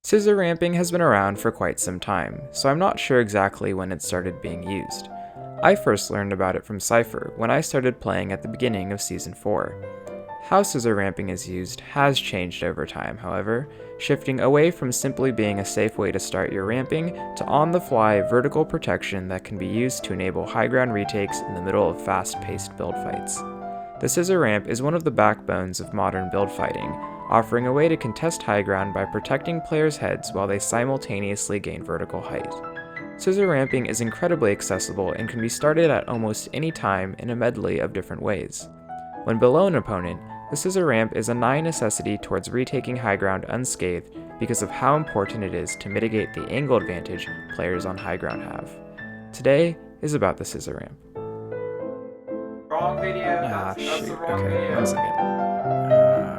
Scissor ramping has been around for quite some time, so I'm not sure exactly when it started being used. I first learned about it from Cypher when I started playing at the beginning of Season 4. How scissor ramping is used has changed over time, however, shifting away from simply being a safe way to start your ramping to on-the-fly vertical protection that can be used to enable high ground retakes in the middle of fast-paced build fights. The scissor ramp is one of the backbones of modern build fighting, offering a way to contest high ground by protecting players' heads while they simultaneously gain vertical height. Scissor ramping is incredibly accessible and can be started at almost any time in a medley of different ways. When below an opponent, the scissor ramp is a nigh necessity towards retaking high ground unscathed because of how important it is to mitigate the angle advantage players on high ground have. Today is about the scissor ramp. Wrong video. That's Shoot. the wrong Okay, video. 1 second. Alright.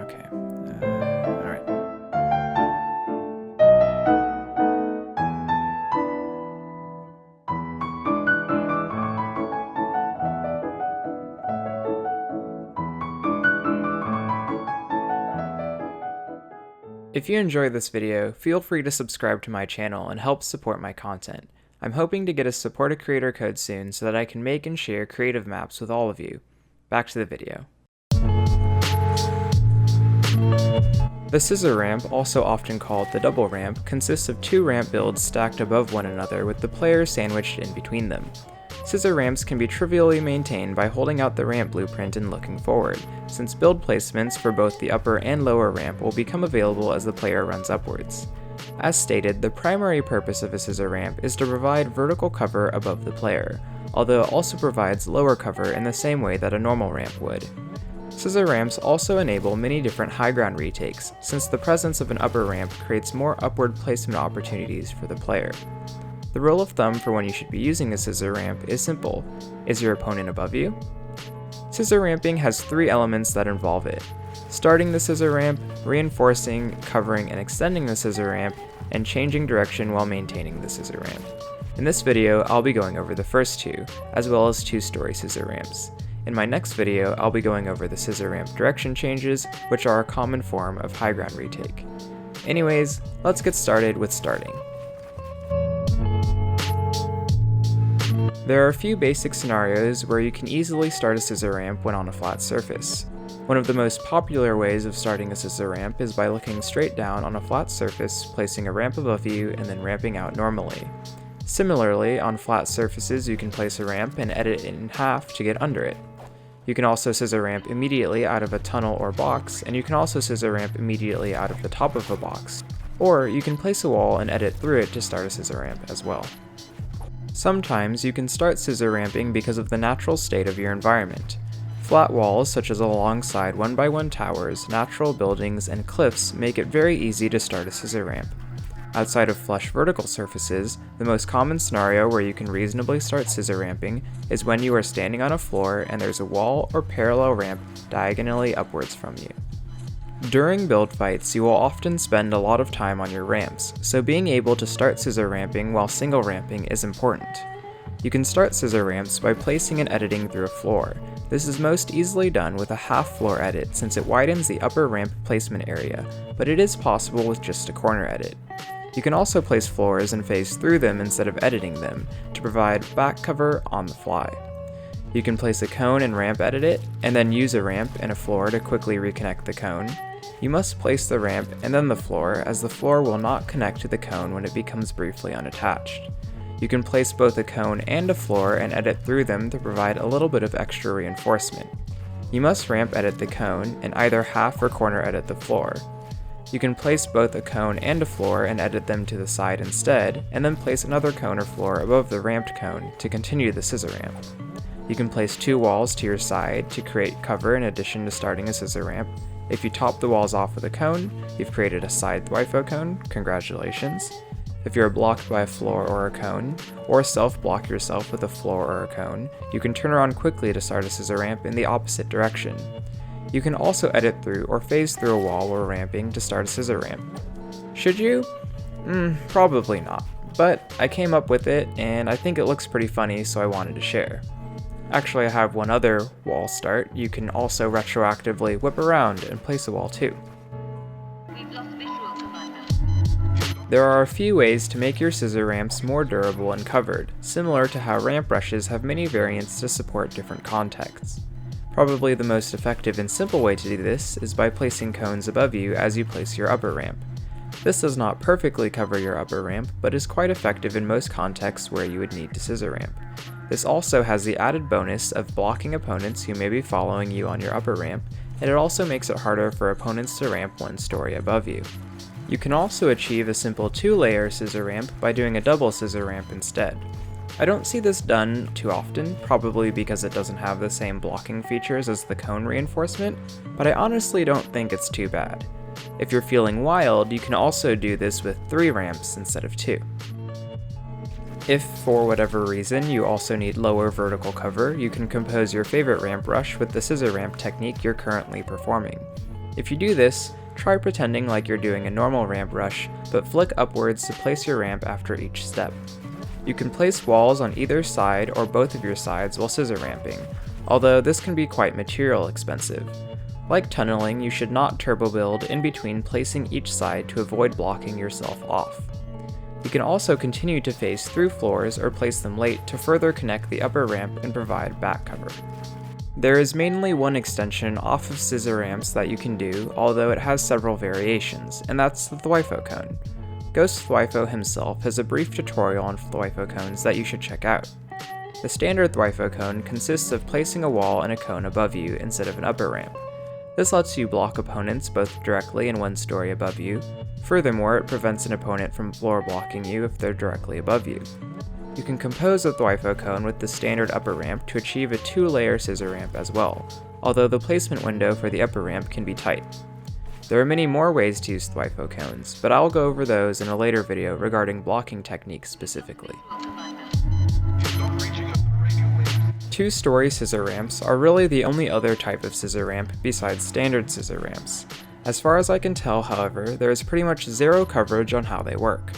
If you enjoyed this video, feel free to subscribe to my channel and help support my content. I'm hoping to get a support a creator code soon so that I can make and share creative maps with all of you. Back to the video. The scissor ramp, also often called the double ramp, consists of two ramp builds stacked above one another with the player sandwiched in between them. Scissor ramps can be trivially maintained by holding out the ramp blueprint and looking forward, since build placements for both the upper and lower ramp will become available as the player runs upwards. As stated, the primary purpose of a scissor ramp is to provide vertical cover above the player, although it also provides lower cover in the same way that a normal ramp would. Scissor ramps also enable many different high ground retakes, since the presence of an upper ramp creates more upward placement opportunities for the player. The rule of thumb for when you should be using a scissor ramp is simple. Is your opponent above you? Scissor ramping has three elements that involve it: starting the scissor ramp, reinforcing, covering, and extending the scissor ramp, and changing direction while maintaining the scissor ramp. In this video, I'll be going over the first two, as well as two-story scissor ramps. In my next video, I'll be going over the scissor ramp direction changes, which are a common form of high ground retake. Anyways, let's get started with starting. There are a few basic scenarios where you can easily start a scissor ramp when on a flat surface. One of the most popular ways of starting a scissor ramp is by looking straight down on a flat surface, placing a ramp above you, and then ramping out normally. Similarly, on flat surfaces you can place a ramp and edit it in half to get under it. You can also scissor ramp immediately out of a tunnel or box, and you can also scissor ramp immediately out of the top of a box. Or you can place a wall and edit through it to start a scissor ramp as well. Sometimes you can start scissor ramping because of the natural state of your environment. Flat walls, such as alongside 1x1 towers, natural buildings, and cliffs make it very easy to start a scissor ramp. Outside of flush vertical surfaces, the most common scenario where you can reasonably start scissor ramping is when you are standing on a floor and there's a wall or parallel ramp diagonally upwards from you. During build fights, you will often spend a lot of time on your ramps, so being able to start scissor ramping while single ramping is important. You can start scissor ramps by placing and editing through a floor. This is most easily done with a half floor edit since it widens the upper ramp placement area, but it is possible with just a corner edit. You can also place floors and phase through them instead of editing them, to provide back cover on the fly. You can place a cone and ramp edit it, and then use a ramp and a floor to quickly reconnect the cone. You must place the ramp and then the floor, as the floor will not connect to the cone when it becomes briefly unattached. You can place both a cone and a floor and edit through them to provide a little bit of extra reinforcement. You must ramp edit the cone and either half or corner edit the floor. You can place both a cone and a floor and edit them to the side instead, and then place another cone or floor above the ramped cone to continue the scissor ramp. You can place two walls to your side to create cover in addition to starting a scissor ramp. If you top the walls off with a cone, you've created a side Thwifo cone, congratulations. If you're blocked by a floor or a cone, or self-block yourself with a floor or a cone, you can turn around quickly to start a scissor ramp in the opposite direction. You can also edit through or phase through a wall while ramping to start a scissor ramp. Should you? Probably not, but I came up with it and I think it looks pretty funny, so I wanted to share. Actually, I have one other wall start. You can also retroactively whip around and place a wall too. We've lost visual, Commander. There are a few ways to make your scissor ramps more durable and covered, similar to how ramp brushes have many variants to support different contexts. Probably the most effective and simple way to do this is by placing cones above you as you place your upper ramp. This does not perfectly cover your upper ramp, but is quite effective in most contexts where you would need to scissor ramp. This also has the added bonus of blocking opponents who may be following you on your upper ramp, and it also makes it harder for opponents to ramp one story above you. You can also achieve a simple 2-layer scissor ramp by doing a double scissor ramp instead. I don't see this done too often, probably because it doesn't have the same blocking features as the cone reinforcement, but I honestly don't think it's too bad. If you're feeling wild, you can also do this with 3 ramps instead of 2. If, for whatever reason, you also need lower vertical cover, you can compose your favorite ramp brush with the scissor ramp technique you're currently performing. If you do this, try pretending like you're doing a normal ramp brush, but flick upwards to place your ramp after each step. You can place walls on either side or both of your sides while scissor ramping, although this can be quite material expensive. Like tunneling, you should not turbo build in between placing each side to avoid blocking yourself off. You can also continue to face through floors or place them late to further connect the upper ramp and provide back cover. There is mainly one extension off of scissor ramps that you can do, although it has several variations, and that's the Thwifo Cone. Ghost Thwifo himself has a brief tutorial on Thwifo Cones that you should check out. The standard Thwifo Cone consists of placing a wall and a cone above you instead of an upper ramp. This lets you block opponents both directly and one story above you. Furthermore, it prevents an opponent from floor blocking you if they're directly above you. You can compose a Thwifo Cone with the standard upper ramp to achieve a 2-layer scissor ramp as well, although the placement window for the upper ramp can be tight. There are many more ways to use Thwifo Cones, but I'll go over those in a later video regarding blocking techniques specifically. 2-story scissor ramps are really the only other type of scissor ramp besides standard scissor ramps. As far as I can tell, however, there is pretty much zero coverage on how they work.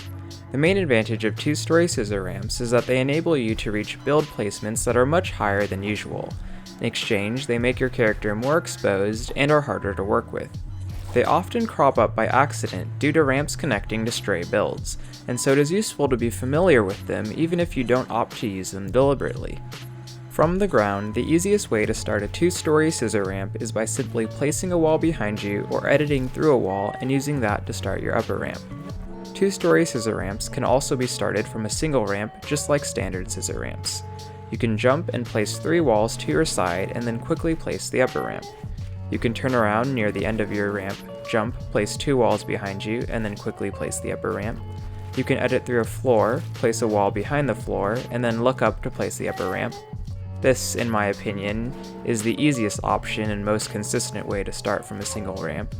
The main advantage of 2-story scissor ramps is that they enable you to reach build placements that are much higher than usual. In exchange, they make your character more exposed and are harder to work with. They often crop up by accident due to ramps connecting to stray builds, and so it is useful to be familiar with them even if you don't opt to use them deliberately. From the ground, the easiest way to start a 2-story scissor ramp is by simply placing a wall behind you or editing through a wall and using that to start your upper ramp. 2-story scissor ramps can also be started from a single ramp just like standard scissor ramps. You can jump and place 3 walls to your side and then quickly place the upper ramp. You can turn around near the end of your ramp, jump, place 2 walls behind you, and then quickly place the upper ramp. You can edit through a floor, place a wall behind the floor, and then look up to place the upper ramp. This, in my opinion, is the easiest option and most consistent way to start from a single ramp.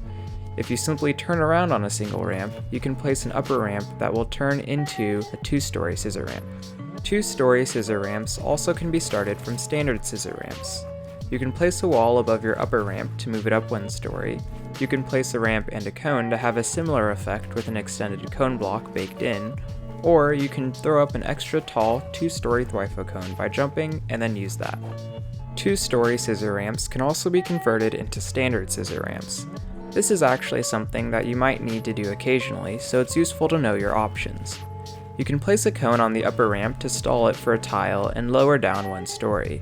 If you simply turn around on a single ramp, you can place an upper ramp that will turn into a 2-story scissor ramp. 2-story scissor ramps also can be started from standard scissor ramps. You can place a wall above your upper ramp to move it up 1 story. You can place a ramp and a cone to have a similar effect with an extended cone block baked in, or you can throw up an extra tall 2-story Thwifo Cone by jumping and then use that. 2-story scissor ramps can also be converted into standard scissor ramps. This is actually something that you might need to do occasionally, so it's useful to know your options. You can place a cone on the upper ramp to stall it for a tile and lower down 1 story.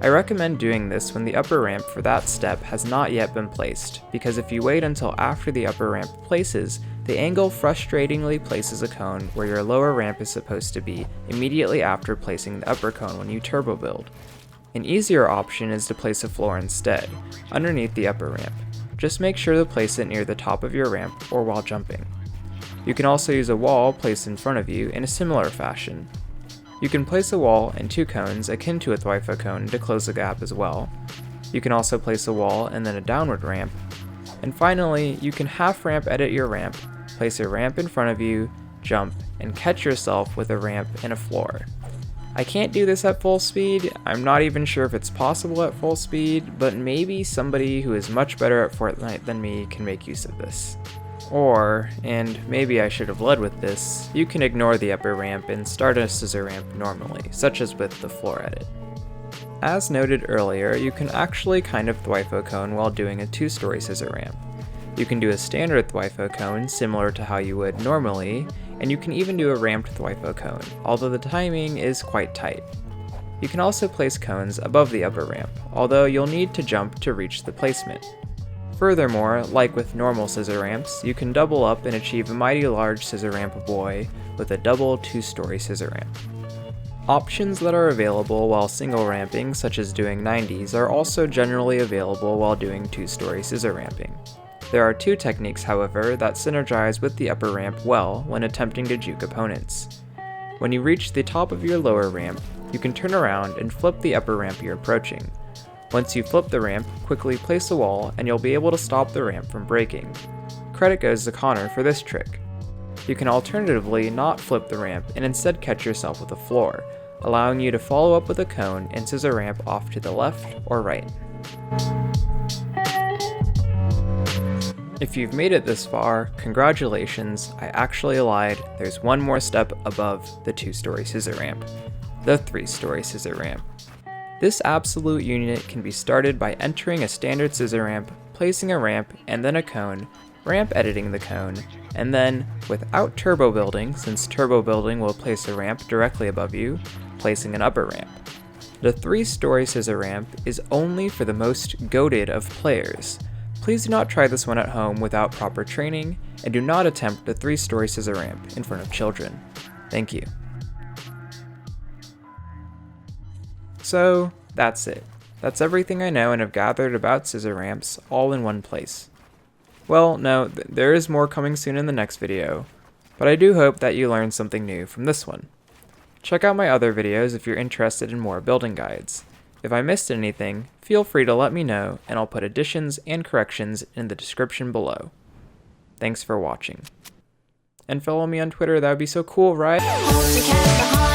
I recommend doing this when the upper ramp for that step has not yet been placed, because if you wait until after the upper ramp places, the angle frustratingly places a cone where your lower ramp is supposed to be immediately after placing the upper cone when you turbo build. An easier option is to place a floor instead, underneath the upper ramp. Just make sure to place it near the top of your ramp or while jumping. You can also use a wall placed in front of you in a similar fashion. You can place a wall and 2 cones akin to a Thwifo Cone to close the gap as well. You can also place a wall and then a downward ramp. And finally, you can half ramp edit your ramp, place a ramp in front of you, jump, and catch yourself with a ramp and a floor. I can't do this at full speed. I'm not even sure if it's possible at full speed, but maybe somebody who is much better at Fortnite than me can make use of this. Or, and maybe I should have led with this, you can ignore the upper ramp and start a scissor ramp normally, such as with the floor edit. As noted earlier, you can actually kind of Thwifo Cone while doing a 2-story scissor ramp. You can do a standard Thwifo cone similar to how you would normally, and you can even do a ramped Thwifo cone, although the timing is quite tight. You can also place cones above the upper ramp, although you'll need to jump to reach the placement. Furthermore, like with normal scissor ramps, you can double up and achieve a mighty large scissor ramp boy with a double 2-story scissor ramp. Options that are available while single ramping, such as doing 90s, are also generally available while doing 2-story scissor ramping. There are 2 techniques, however, that synergize with the upper ramp well when attempting to juke opponents. When you reach the top of your lower ramp, you can turn around and flip the upper ramp you're approaching. Once you flip the ramp, quickly place a wall and you'll be able to stop the ramp from breaking. Credit goes to Connor for this trick. You can alternatively not flip the ramp and instead catch yourself with a floor, allowing you to follow up with a cone and scissor ramp off to the left or right. If you've made it this far, congratulations, I actually lied, there's one more step above the 2-story scissor ramp, the 3-story scissor ramp. This absolute unit can be started by entering a standard scissor ramp, placing a ramp and then a cone, ramp editing the cone, and then, without turbo building, since turbo building will place a ramp directly above you, placing an upper ramp. The 3-story scissor ramp is only for the most goated of players. Please do not try this one at home without proper training, and do not attempt the 3-story scissor ramp in front of children. Thank you. So, that's it. That's everything I know and have gathered about scissor ramps, all in one place. Well, no, there is more coming soon in the next video, but I do hope that you learned something new from this one. Check out my other videos if you're interested in more building guides. If I missed anything, feel free to let me know, and I'll put additions and corrections in the description below. Thanks for watching. And follow me on Twitter, that would be so cool, right?